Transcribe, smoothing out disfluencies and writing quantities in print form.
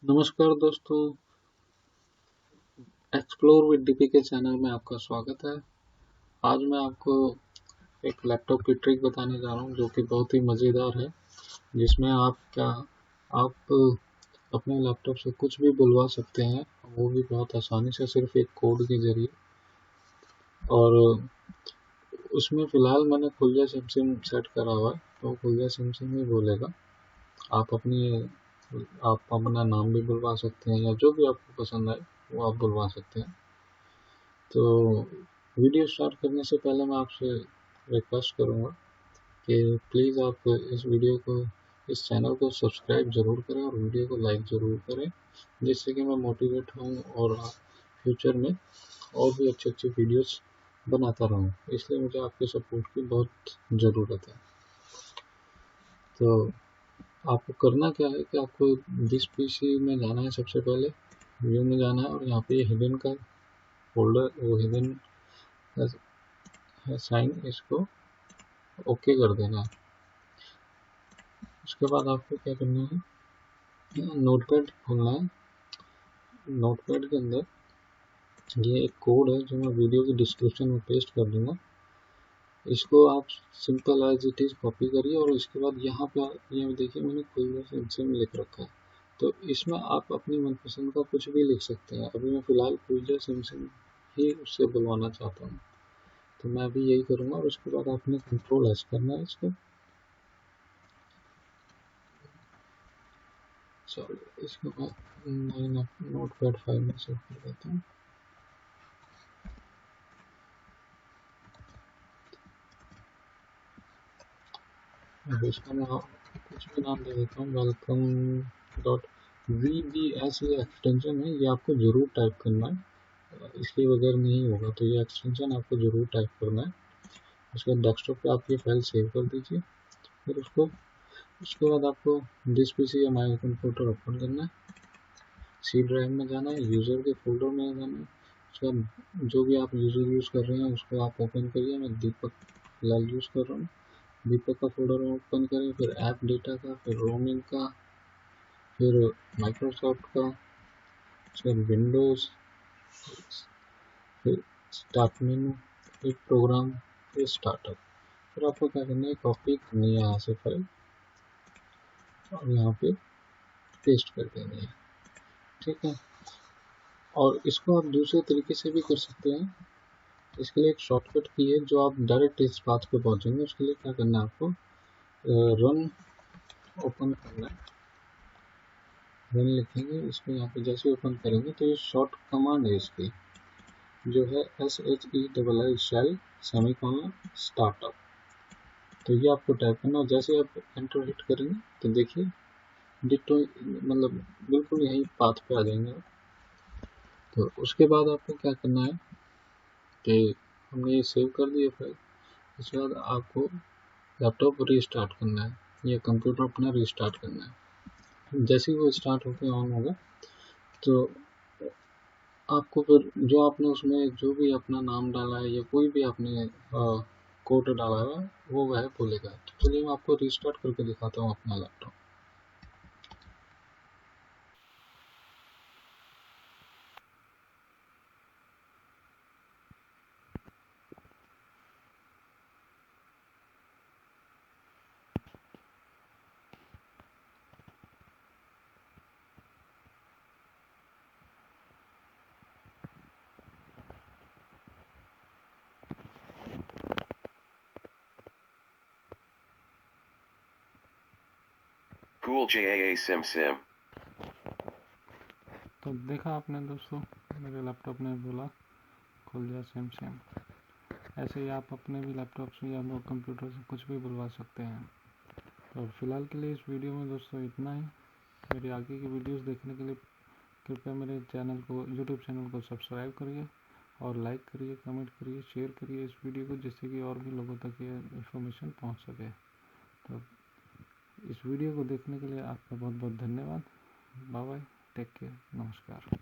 नमस्कार दोस्तों, explore with DP के चैनल में आपका स्वागत है। आज मैं आपको एक लैपटॉप की ट्रिक बताने जा रहा हूँ जो कि बहुत ही मज़ेदार है, जिसमें आप अपने लैपटॉप से कुछ भी बुलवा सकते हैं, वो भी बहुत आसानी से सिर्फ एक कोड के ज़रिए। और उसमें फ़िलहाल मैंने खुलिया सिम सेट करा हुआ है, तो खुलिया सिम ही बोलेगा। आप अपना नाम भी बुलवा सकते हैं या जो भी आपको पसंद आए वो आप बुलवा सकते हैं। तो वीडियो स्टार्ट करने से पहले मैं आपसे रिक्वेस्ट करूँगा कि प्लीज़ आप इस चैनल को सब्सक्राइब ज़रूर करें और वीडियो को लाइक ज़रूर करें, जिससे कि मैं मोटिवेट हूँ और फ्यूचर में और भी अच्छी अच्छी वीडियोस बनाता रहूँ। इसलिए मुझे आपके सपोर्ट की बहुत ज़रूरत है। तो आपको करना क्या है कि आपको दिस पीसी में जाना है, सबसे पहले व्यू में जाना है और यहाँ पे हिडन का फोल्डर, वो हिडन है साइन, इसको ओके कर देना है। उसके बाद आपको क्या करना है, नोटपैड खोलना है। नोटपैड के अंदर ये एक कोड है जो मैं वीडियो की डिस्क्रिप्शन में पेस्ट कर दूंगा। इसको आप simple as it is copy करिए और इसके बाद यहाँ पे ये देखिए मैंने खुलिया सिम लिख रखा है, तो इसमें आप अपनी मनपसंद का कुछ भी लिख सकते हैं। अभी मैं फ़िलहाल खुलिया सिम ही उससे बुलवाना चाहता हूँ, तो मैं अभी यही करूँगा। और उसके बाद आपने कंट्रोल एस करना है इसको, सॉरी, इसको मैं नोटपैड फाइल में सेव कर देता हूँ। अब इसका मैं कुछ भी नाम दे देता हूँ, वेलकम डॉट VBS। ये एक्सटेंशन है, ये आपको ज़रूर टाइप करना है, इसके बगैर नहीं होगा, तो ये एक्सटेंशन आपको ज़रूर टाइप करना है। उसके बाद डेस्कटॉप पे आप ये फाइल सेव कर दीजिए। फिर उसके बाद आपको दिस पीसी या माई कंप्यूटर ओपन करना है, सी ड्राइव में जाना है, यूज़र के फोल्डर में जाना है। उसके बाद जो भी आप यूज़र यूज़ कर रहे हैं उसको आप ओपन करिए। मैं दीपक फिलहाल यूज़ कर रहा हूँ। दीपक का फोल्डर ओपन करें, फिर ऐप डेटा का, फिर रोमिंग का, फिर माइक्रोसॉफ्ट का, फिर विंडोज़, फिर स्टार्ट मेनू, फिर प्रोग्राम, फिर स्टार्टअप। फिर आपको क्या करना है, कॉपी करनी है यहाँ से फाइल और यहाँ पे पेस्ट कर देनी है, ठीक है। और इसको आप दूसरे तरीके से भी कर सकते हैं। इसके लिए एक शॉर्टकट की है जो आप डायरेक्ट इस पाथ पे पहुँचेंगे। उसके लिए क्या करना है, आपको रन ओपन करना है। रन लिखेंगे, इसको यहाँ पे जैसे ओपन करेंगे तो ये शॉर्ट कमांड है इसकी, जो है SHEII शेल सेमीकोलन स्टार्टअप। तो ये आपको टाइप करना है। जैसे आप एंटर हिट करेंगे तो देखिए डिटो, मतलब बिल्कुल यही पाथ पे आ जाएंगे। तो उसके बाद आपको क्या करना है कि हमने ये सेव कर दिया फाइल। उसके बाद आपको लैपटॉप रीस्टार्ट करना है या कंप्यूटर अपना रीस्टार्ट करना है। जैसे ही वो स्टार्ट होकर ऑन होगा तो आपको फिर जो आपने उसमें जो भी अपना नाम डाला है या कोई भी आपने कोड डाला है वो वह बोलेगा। तो चलिए मैं आपको रीस्टार्ट करके दिखाता हूँ अपना लैपटॉप। Cool JAA Sim. तो देखा आपने दोस्तों, मेरे लैपटॉप ने बोला खुल जा सिम। ऐसे ही आप अपने भी लैपटॉप से या कंप्यूटर से कुछ भी बुलवा सकते हैं। तो फिलहाल के लिए इस वीडियो में दोस्तों इतना ही। मेरी आगे की वीडियोस देखने के लिए कृपया मेरे चैनल को, यूट्यूब चैनल को सब्सक्राइब करिए और लाइक करिए, कमेंट करिए, शेयर करिए इस वीडियो को, जिससे कि और भी लोगों तक ये इन्फॉर्मेशन पहुंच सके। तो इस वीडियो को देखने के लिए आपका बहुत बहुत धन्यवाद। बाय बाय, टेक केयर, नमस्कार।